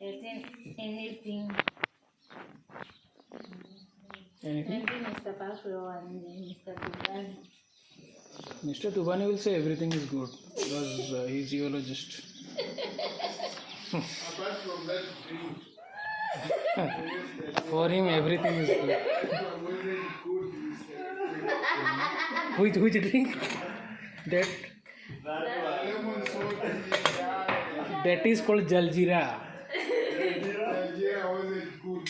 Anything. Anything? Maybe Mr. Pasro and Mr. Tubani. Mr. Tubani will say everything is good because he's geologist. Apart from that drink, For him, everything is good. that wasn't good. Which drink? That Lemon soda. that is called Jaljira. Jaljira wasn't good.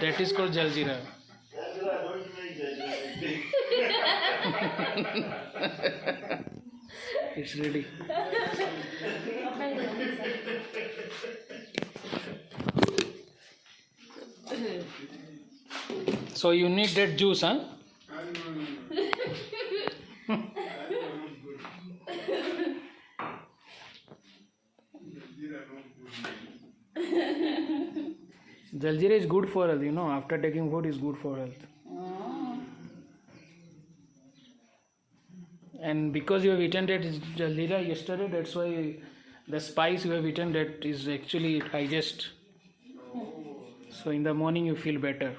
That is called Jaljira. It's ready. So you need that juice, huh? Jaljira is good for health, after taking food is good for health. And because you have eaten that Jaljira yesterday, that's why the spice you have eaten that is actually digest. So in the morning you feel better.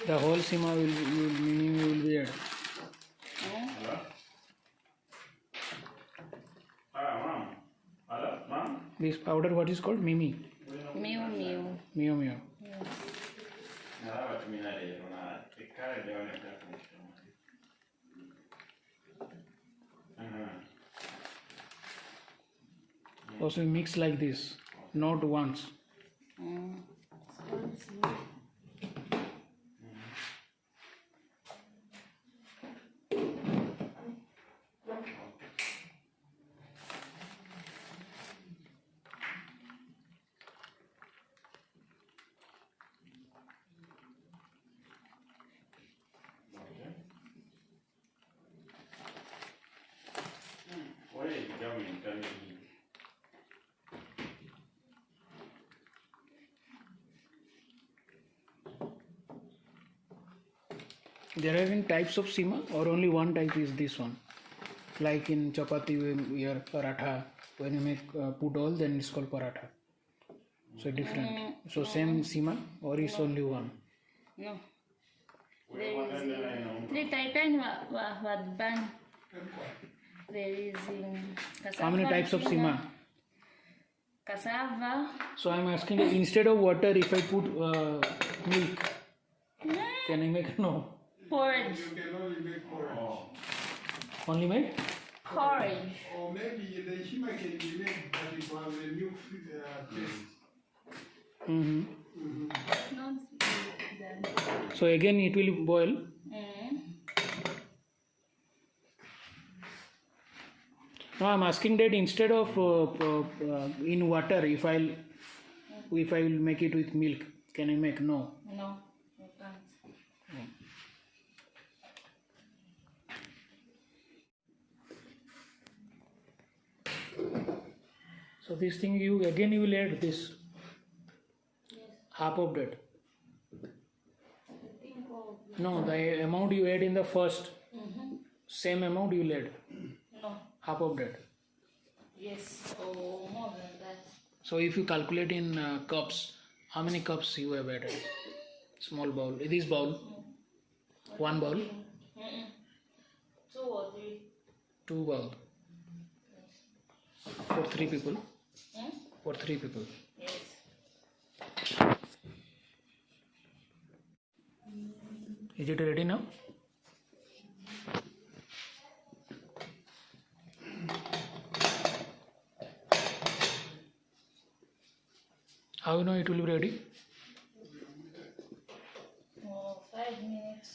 The whole Nshima will be added. This powder, what is called? Mimi. Mio. Also mix like this, not once. There are even types of Nshima, or only one type is this one. Like in chapati, we are paratha. When you make put all, then it's called paratha. So different. So same Nshima, or is only one? No. There is three types what ban. There is cassava. How many types of Nshima? Cassava. So I'm asking you, instead of water, if I put milk, can I make no? Porridge. You can only make porridge. Only make? Porridge. Or maybe the Nshima can be made, but it was a milk taste. Not done. So again it will boil. No, I'm asking that instead of in water, if I will make it with milk, can I make? No. No, you can't. So this thing you will add this. Yes. Half of that. I think of No, the amount you add in the first, same amount you will add. no. Half of that. Yes, or more than that. So if you calculate in cups, how many cups you have added? Small bowl. This bowl. One bowl. 2 or 3. 2 bowl. for 3 people. Hmm? For 3 people. Yes. Is it ready now? How you know it will be ready? 5 minutes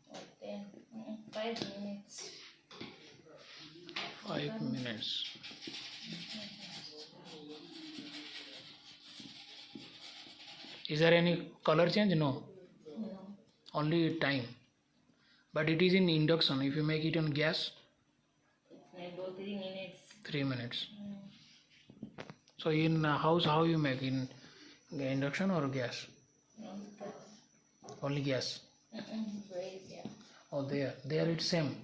or 10. 5 minutes. 5 minutes. Is there any color change? No. No. Only time. But it is in induction. If you make it on gas, It's about 3 minutes. 3 minutes. So in house, how you make? In induction or gas? No. Only gas. Great, yeah. Oh, there it's same.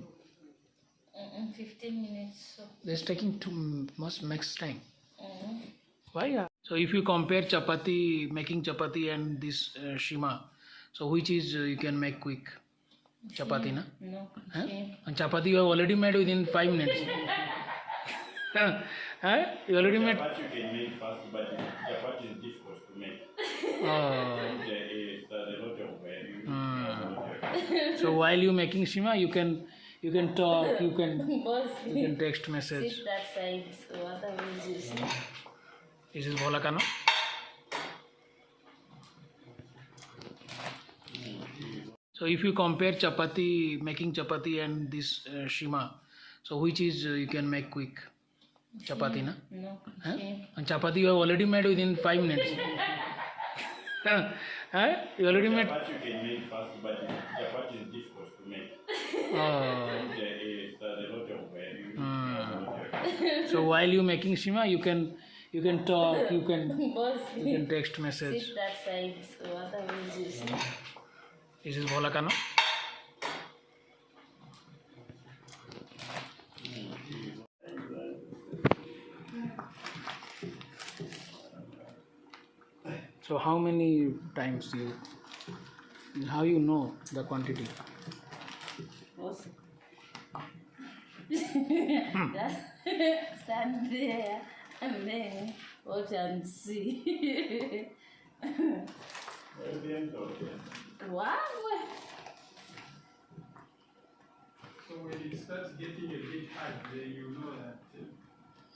15 minutes. So. This taking too much max time. Mm. Why? So if you compare chapati, making chapati and this shima, so which is you can make quick? Chapati, na? No. Huh? Shame. And chapati you have already made within 5 minutes. Huh? You already made. Chapati you can make fast, but chapati is difficult to make. Oh. There is a lot of value. So while you making shima, you can talk, you can Boss, text message. sit that side. So otherwise you see. This is bhola ka, no? So if you compare chapati, making chapati and this shima, so which is you can make quick? Chapati, na? No. Huh? Shame. And chapati you have already made within 5 minutes. Huh? You already made. Chapati you can make fast, but chapati is difficult to make. Oh. There is a lot of value. So while you making shima, you can talk, you can Boss, text message. sit that side. So otherwise you see. This is bhola ka, no? So how many times how you know the quantity? Boss. Just stand there and then watch and see. Wow. So when it starts getting a bit hard, then you know that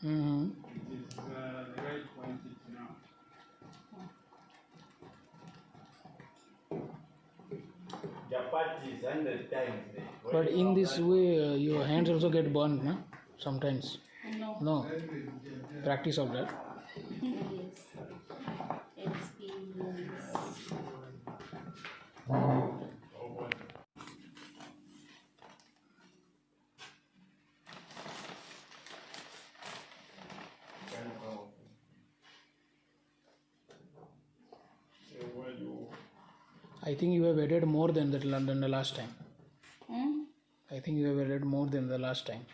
Mm-hmm. it is the right quantity now. Chapati is 100 times. But in this way, your hands also get burned, na? Sometimes. No. No. Practice of that. Yes. Experience. I think you have added more than the last time. I think you have added more than the last time.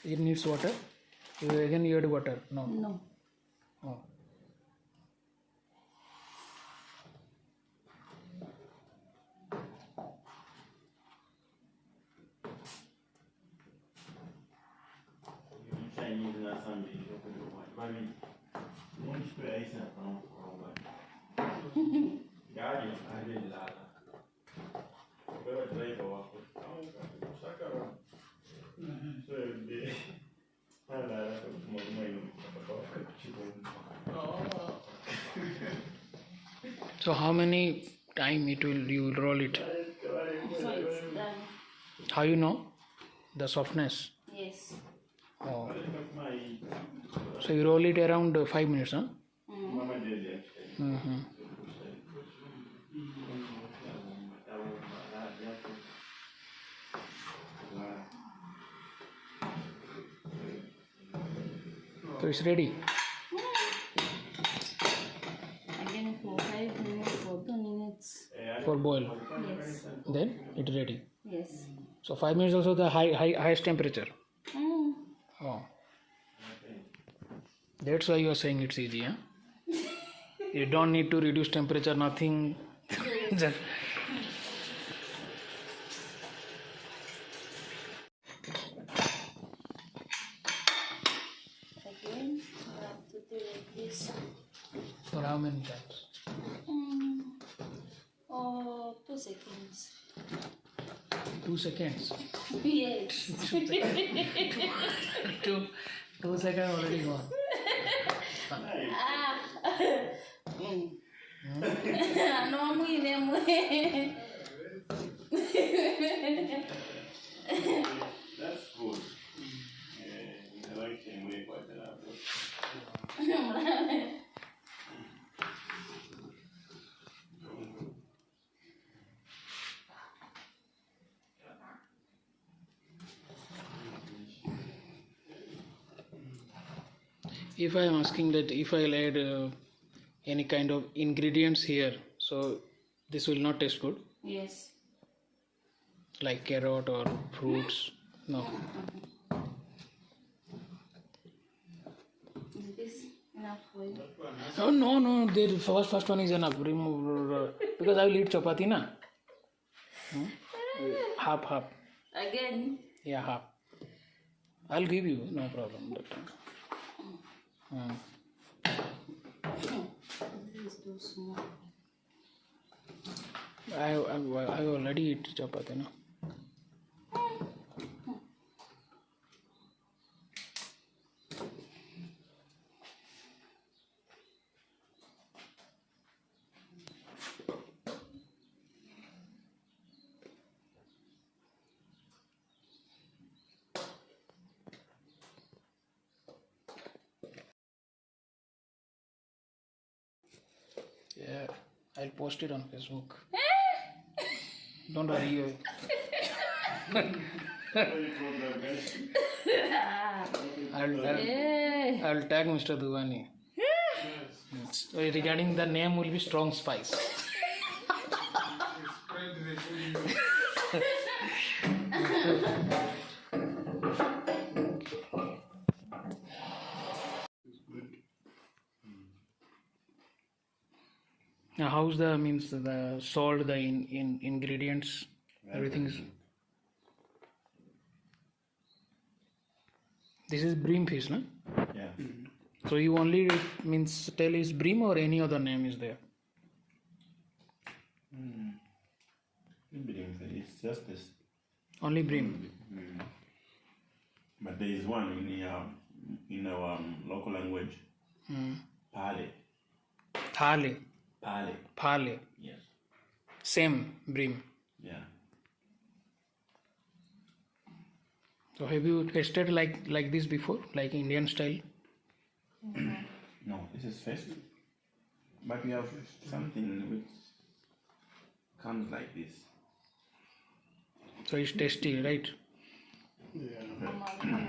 It needs water. Again you add water. No. No. Oh. Chinese na Zambia Favourite. Muito experiência não. Galho, ali lá. Agora trai para o saca. So be. Ala, So how many time you will roll it? So it's done. How you know the softness? Yes. Oh. So you roll it around 5 minutes, huh? Mama did it. Mm-hmm. So it's ready. Again for 5 minutes, for 2 minutes. For boil. Yes. Then it's ready. Yes. So 5 minutes also the highest temperature. Mm. Oh. That's why you are saying it's easy, huh? You don't need to reduce temperature, nothing. Just Again, I have to do like this. for how many times? Oh, 2 seconds. 2 seconds. Yes. 2 seconds already gone. Ah. No, muy. That's good. I like him way quite a lot. If I am asking that if I'll add any kind of ingredients here, so this will not taste good, Yes. like carrot or fruits. No. Is this enough for you? Oh, no. The first one is enough. Remove because I will eat chapati na. Half. Again. Yeah, half. I'll give you, no problem. That time. This is too small. I already eat chapati na. Yeah, I'll post it on Facebook. Don't worry. I'll tag Mr. Duvani. Regarding the name will be Strong Spice. Spread the food. Now, how's the salt, the ingredients, everything is. This is bream fish, no? Yeah. So you only tell is bream or any other name is there? It's just this. Only bream. But there is one in our local language. Pale. Phale. Yes. Same bream. Yeah. So have you tasted like this before, like Indian style? No, this is first. But we have something which comes like this. So it's tasty, right? Yeah.